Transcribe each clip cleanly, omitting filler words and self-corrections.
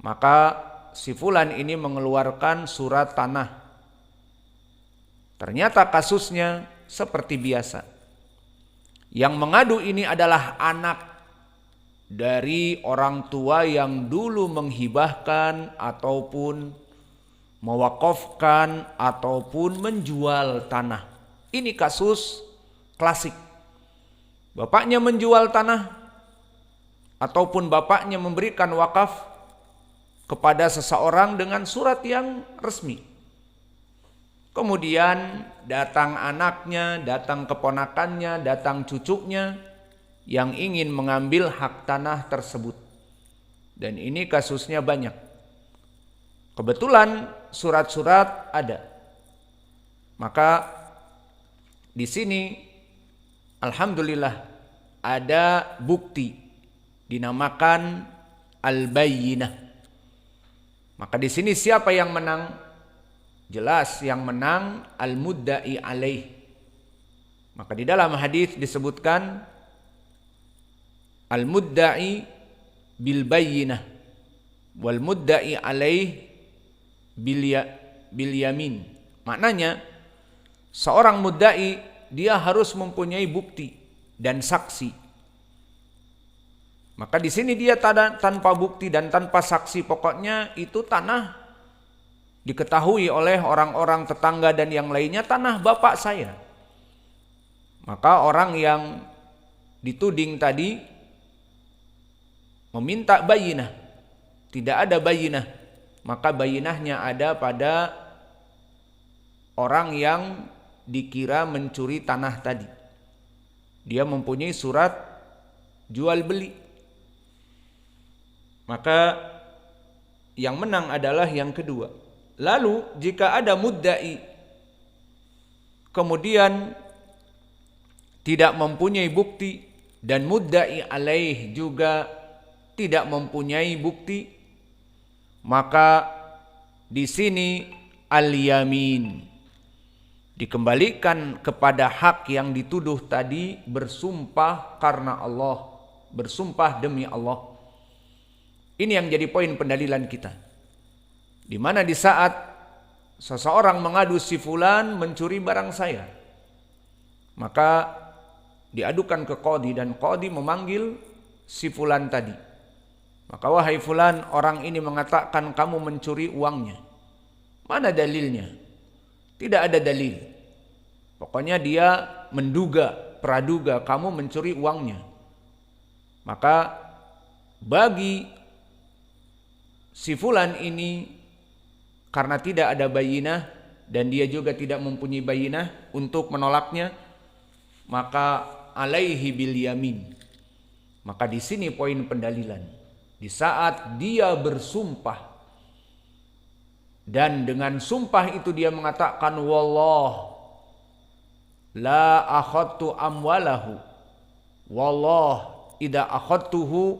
Maka si fulan ini mengeluarkan surat tanah. Ternyata kasusnya seperti biasa. Yang mengadu ini adalah anak dari orang tua yang dulu menghibahkan ataupun mewakafkan ataupun menjual tanah. Ini kasus klasik. Bapaknya menjual tanah ataupun bapaknya memberikan wakaf kepada seseorang dengan surat yang resmi. Kemudian datang anaknya, datang keponakannya, datang cucunya yang ingin mengambil hak tanah tersebut. Dan ini kasusnya banyak. Kebetulan surat-surat ada. Maka di sini alhamdulillah ada bukti dinamakan al-bayyinah. Maka di sini siapa yang menang? Jelas yang menang al-mudda'i alaih. Maka di dalam hadis disebutkan al-mudda'i bil bayyinah wal mudda'i alaih bil yamin. Maknanya seorang mudda'i dia harus mempunyai bukti dan saksi. Maka di sini dia tanpa bukti dan tanpa saksi, pokoknya itu tanah diketahui oleh orang-orang tetangga dan yang lainnya tanah bapak saya. Maka orang yang dituding tadi meminta bayinah. Tidak ada bayinah. Maka bayinahnya ada pada orang yang dikira mencuri tanah tadi. Dia mempunyai surat jual beli. Maka yang menang adalah yang kedua. Lalu jika ada mudda'i kemudian tidak mempunyai bukti dan mudda'i alaih juga tidak mempunyai bukti, maka di sini al-yamin dikembalikan kepada hak yang dituduh tadi, bersumpah karena Allah, bersumpah demi Allah. Ini yang jadi poin pendalilan kita. Di mana di saat seseorang mengadu si fulan mencuri barang saya, maka diadukan ke qadhi dan qadhi memanggil si fulan tadi. Maka wahai fulan, orang ini mengatakan kamu mencuri uangnya. Mana dalilnya? Tidak ada dalil. Pokoknya dia menduga, praduga kamu mencuri uangnya. Maka bagi si fulan ini karena tidak ada bayinah dan dia juga tidak mempunyai bayinah untuk menolaknya, maka alaihi bil yamin. Maka di sini poin pendalilan. Di saat dia bersumpah dan dengan sumpah itu dia mengatakan wallah la akhadtu amwalahu wallah idza akhadtuhu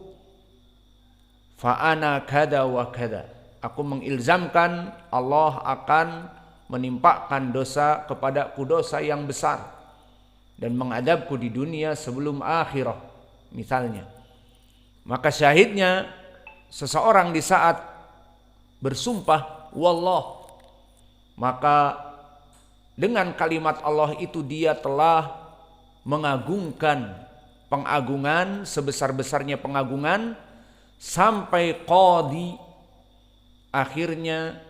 fa ana kada wa kada. Aku mengilzamkan Allah akan menimpakan dosa kepadaku dosa yang besar dan mengadabku di dunia sebelum akhirah misalnya. Maka syahidnya seseorang di saat bersumpah wallah, maka dengan kalimat Allah itu dia telah mengagungkan pengagungan sebesar-besarnya pengagungan sampai qadhi akhirnya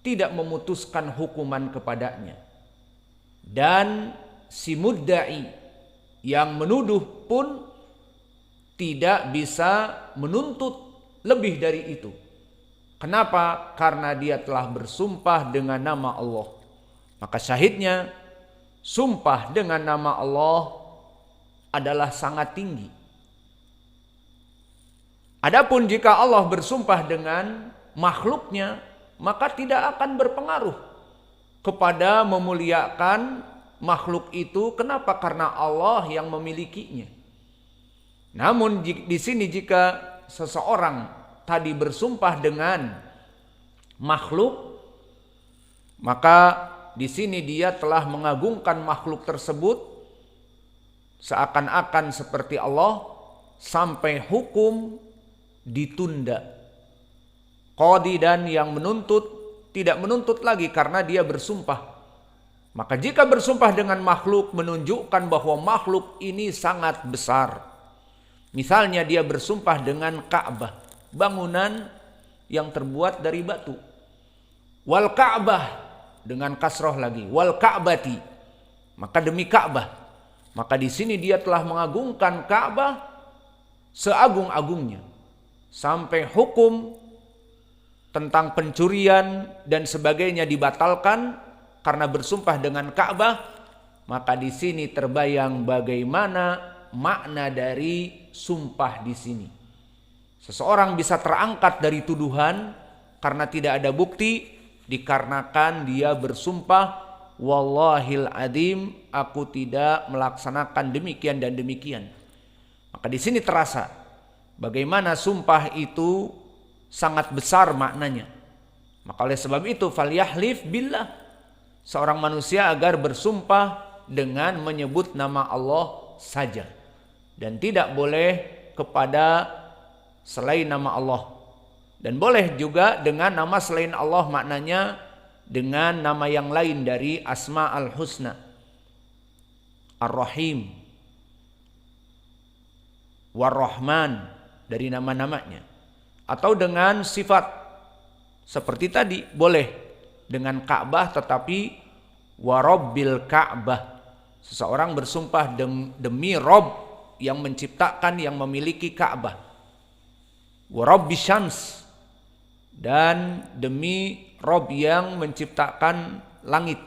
tidak memutuskan hukuman kepadanya. Dan si mudda'i yang menuduh pun tidak bisa menuntut lebih dari itu. Kenapa? Karena dia telah bersumpah dengan nama Allah. Maka syahidnya sumpah dengan nama Allah adalah sangat tinggi. Adapun jika Allah bersumpah dengan makhluknya, maka tidak akan berpengaruh kepada memuliakan makhluk itu. Kenapa? Karena Allah yang memilikinya. Namun di sini jika seseorang tadi bersumpah dengan makhluk, maka di sini dia telah mengagungkan makhluk tersebut seakan-akan seperti Allah sampai hukum ditunda. qadi dan yang menuntut tidak menuntut lagi karena dia bersumpah. Maka jika bersumpah dengan makhluk menunjukkan bahwa makhluk ini sangat besar. Misalnya dia bersumpah dengan Ka'bah, bangunan yang terbuat dari batu. Wal Ka'bah dengan kasroh lagi, wal Ka'bati, maka demi Ka'bah. Maka di sini dia telah mengagungkan Ka'bah seagung-agungnya. Sampai hukum tentang pencurian dan sebagainya dibatalkan karena bersumpah dengan Ka'bah. Maka di sini terbayang bagaimana makna dari sumpah di sini. Seseorang bisa terangkat dari tuduhan karena tidak ada bukti, dikarenakan dia bersumpah, wallahil adzim, aku tidak melaksanakan demikian dan demikian. Maka di sini terasa bagaimana sumpah itu sangat besar maknanya. Maka oleh sebab itu falyahlif billah, seorang manusia agar bersumpah dengan menyebut nama Allah saja dan tidak boleh kepada selain nama Allah. Dan boleh juga dengan nama selain Allah, maknanya dengan nama yang lain dari Asma al-Husna, Ar-Rahim, War-Rahman, dari nama-namanya. Atau dengan sifat seperti tadi, boleh dengan Ka'bah tetapi Warabbil Ka'bah, seseorang bersumpah demi Rob yang menciptakan, yang memiliki Ka'bah. Warabbi Syams, dan demi Rob yang menciptakan langit,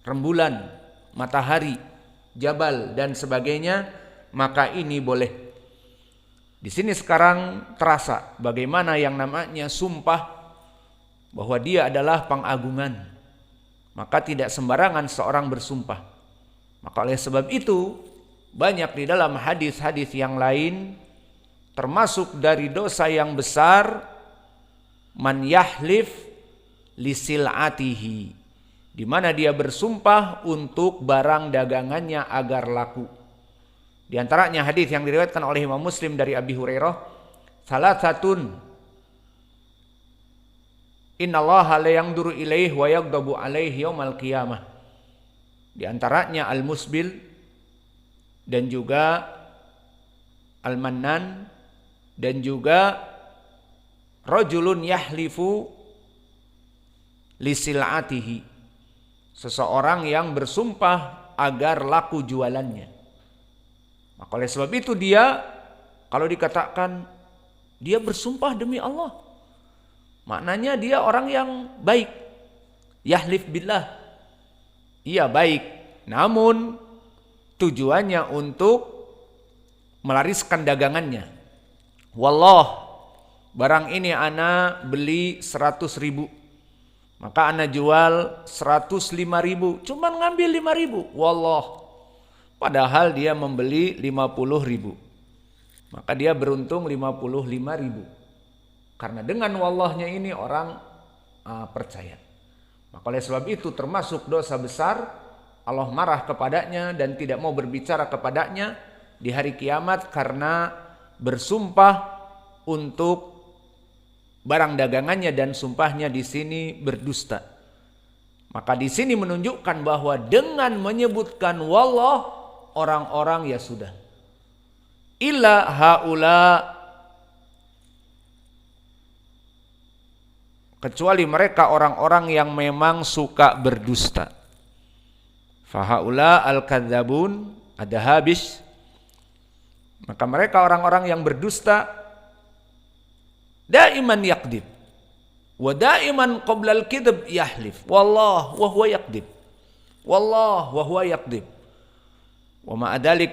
rembulan, matahari, jabal dan sebagainya, maka ini boleh. Di sini sekarang terasa bagaimana yang namanya sumpah bahwa dia adalah pengagungan. Maka tidak sembarangan seorang bersumpah. Maka oleh sebab itu banyak di dalam hadis-hadis yang lain, termasuk dari dosa yang besar, man yahlif lisil'atihi, di mana dia bersumpah untuk barang dagangannya agar laku. Di antaranya hadis yang diriwayatkan oleh Imam Muslim dari Abi Hurairah, salasatun innallaha la yanzuru ilaihi wa yaghdabu alaihi yaumal qiyamah. Di antaranya al-musbil dan juga al-mannan dan juga rajulun yahlifu lisil'atihi, seseorang yang bersumpah agar laku jualannya. Maka oleh sebab itu dia, kalau dikatakan dia bersumpah demi Allah, maknanya dia orang yang baik. Yahlif billah, iya baik, namun tujuannya untuk melariskan dagangannya. Wallah, barang ini ana beli 100.000, maka ana jual 105.000, cuman ngambil 5.000. Wallah, padahal dia membeli 50.000, maka dia beruntung 55.000. Karena dengan wallahnya ini orang percaya. Maka oleh sebab itu termasuk dosa besar, Allah marah kepadanya dan tidak mau berbicara kepadanya di hari kiamat karena bersumpah untuk barang dagangannya, dan sumpahnya di sini berdusta. Maka di sini menunjukkan bahwa dengan menyebutkan wallah, orang-orang ya sudah, illa haula, kecuali mereka orang-orang yang memang suka berdusta. Fahaula al-kadzabun, ada habis. Maka mereka orang-orang yang berdusta, daiman yakdib, wa daiman qabla al-kidb yahlif, wallah wa huwa yakdib, wallah wa huwa yakdib. Wa ma'adalik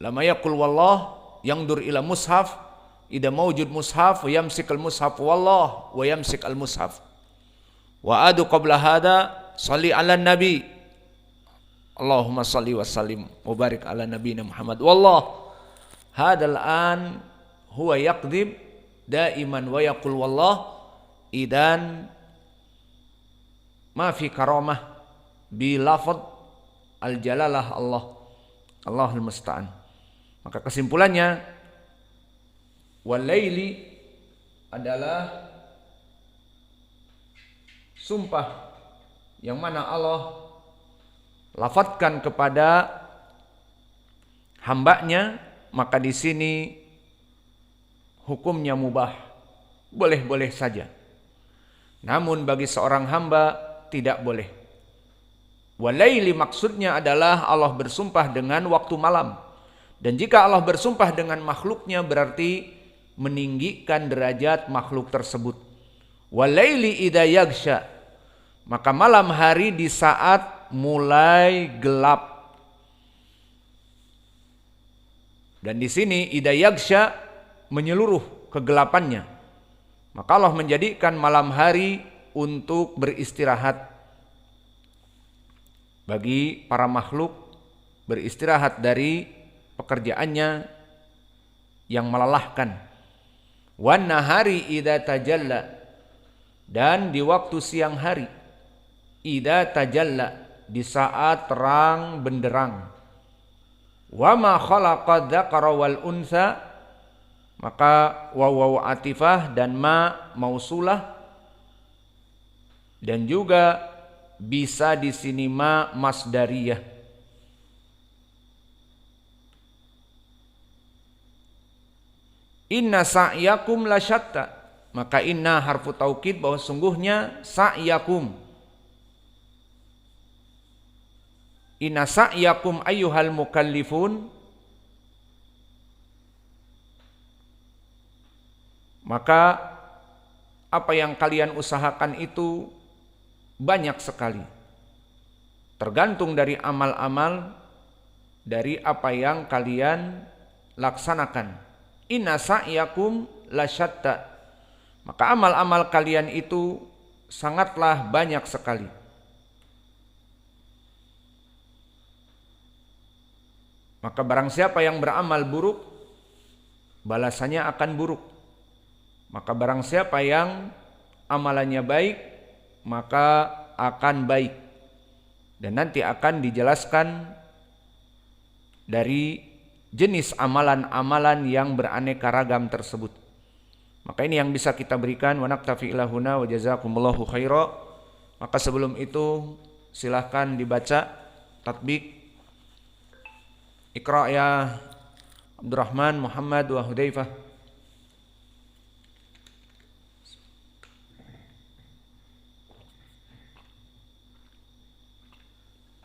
lama yaqul wallah yangdur ila mushaf, ida mawjud mushaf wa yamsik al-mushaf, wallah wa yamsik al-mushaf. Wa adu qabla hada salli ala nabi, Allahumma salli wa sallim wa barik ala nabiyina Muhammad, wallah hadal an huwa yaqdib daiman wa yaqul wallah, idan ma fi karamah bi lafad al-jalalah Allah, Allahul musta'an. Maka kesimpulannya, walaili adalah sumpah yang mana Allah lafadzkan kepada hambanya, maka di sini hukumnya mubah, boleh-boleh saja. Namun bagi seorang hamba tidak boleh. Walaili maksudnya adalah Allah bersumpah dengan waktu malam. Dan jika Allah bersumpah dengan makhluknya berarti meninggikan derajat makhluk tersebut. Walaili idza yaghsha, maka malam hari di saat mulai gelap. Dan di sini idza yaghsha menyeluruh kegelapannya. Maka Allah menjadikan malam hari untuk beristirahat bagi para makhluk, beristirahat dari pekerjaannya yang melelahkan. Wan nahari idza tajalla, dan di waktu siang hari, idza tajalla, di saat terang benderang. Wa ma khalaqa dzakara wal unsa, maka waw atifah dan ma mausulah, dan juga bisa di sini ma masdariyah. Inna sa'yakum lasyatta, maka inna harfu taukid bahwa sungguhnya sa'yakum, inna sa'yakum ayyuhal mukallifun, maka apa yang kalian usahakan itu banyak sekali, tergantung dari amal-amal, dari apa yang kalian laksanakan. Inna sa'yakum lasyatta, maka amal-amal kalian itu sangatlah banyak sekali. Maka barang siapa yang beramal buruk, balasannya akan buruk. Maka barang siapa yang amalannya baik, maka akan baik. Dan nanti akan dijelaskan dari jenis amalan-amalan yang beraneka ragam tersebut. Maka ini yang bisa kita berikan. Wa naktafi ila huna wa jazakumullahu khaira. Maka sebelum itu silahkan dibaca tatbik. Iqra ya Abdurrahman, Muhammad wa Hudzaifah.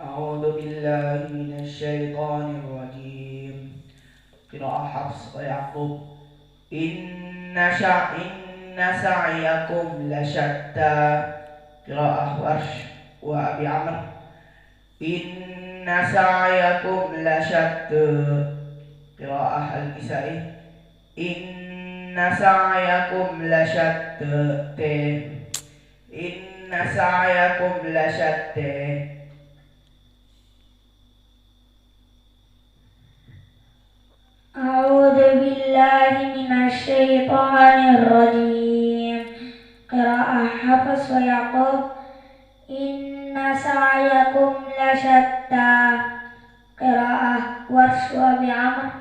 A'udzu billahi minasy syaithanir rajim. Qira'ah Hafs wa Yaqub. Inna sa'yakum lasyatta. Qira'ah Warsh wa Abi Amr. Inna sa'yakum lasyatta. Qira'ah Al-Kisai. Inna sa'yakum lasyatta. Inna sa'yakum lasyatta. أعوذ بالله من الشيطان الرجيم. قراءة حفص ويعقوب. إن سعيكم لشتى. قراءة ورش وأبي عمرو.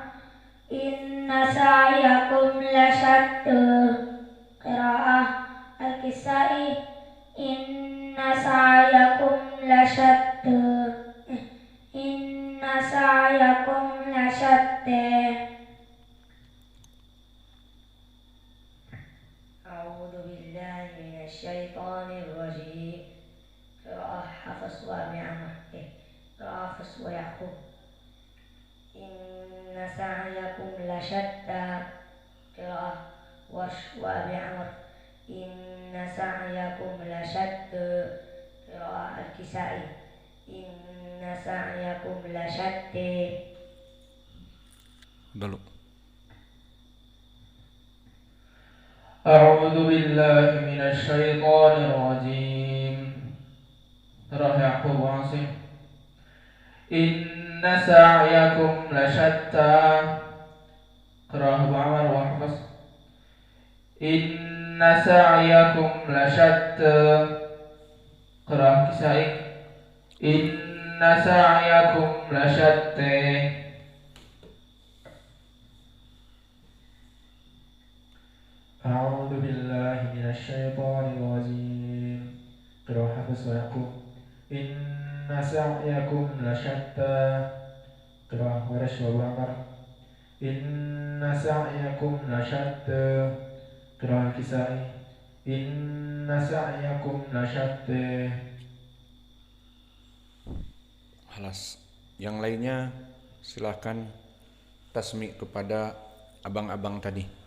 إن سعيكم لشتى. قراءة الكسائي. إن سعيكم لشتى. إن سعيكم لشتى. أعوذ بالله من الشيطان الرجيم. قراءة حفص وأبي عمرو. قراءة حفص ويعقوب. إن سعيكم لشتى. قراءة ورش وأبي عمرو. إن سعيكم لشتى. قراءة الكسائي. Inna sa'yakum lasyatta. Dulu. A'udzu billahi minasy syaithanir rajim. Qira'ah Yaqub wa Asim. Inna sa'yakum lasyatta. Qira'ah Abu Amr wa Hafs. Inna sa'yakum lasyatta. Qira'ah Kisai. Inna sa'yakum lasyatta. أعوذ بالله من الشيطان الرجيم قراءة حفص ويعقوب إن سعيكم لشتى قراءة ورش وعمر إن سعيكم لشتى قراءة الكسائي إن سعيكم لشتى. Halas. Yang lainnya silahkan tasmi kepada abang-abang tadi.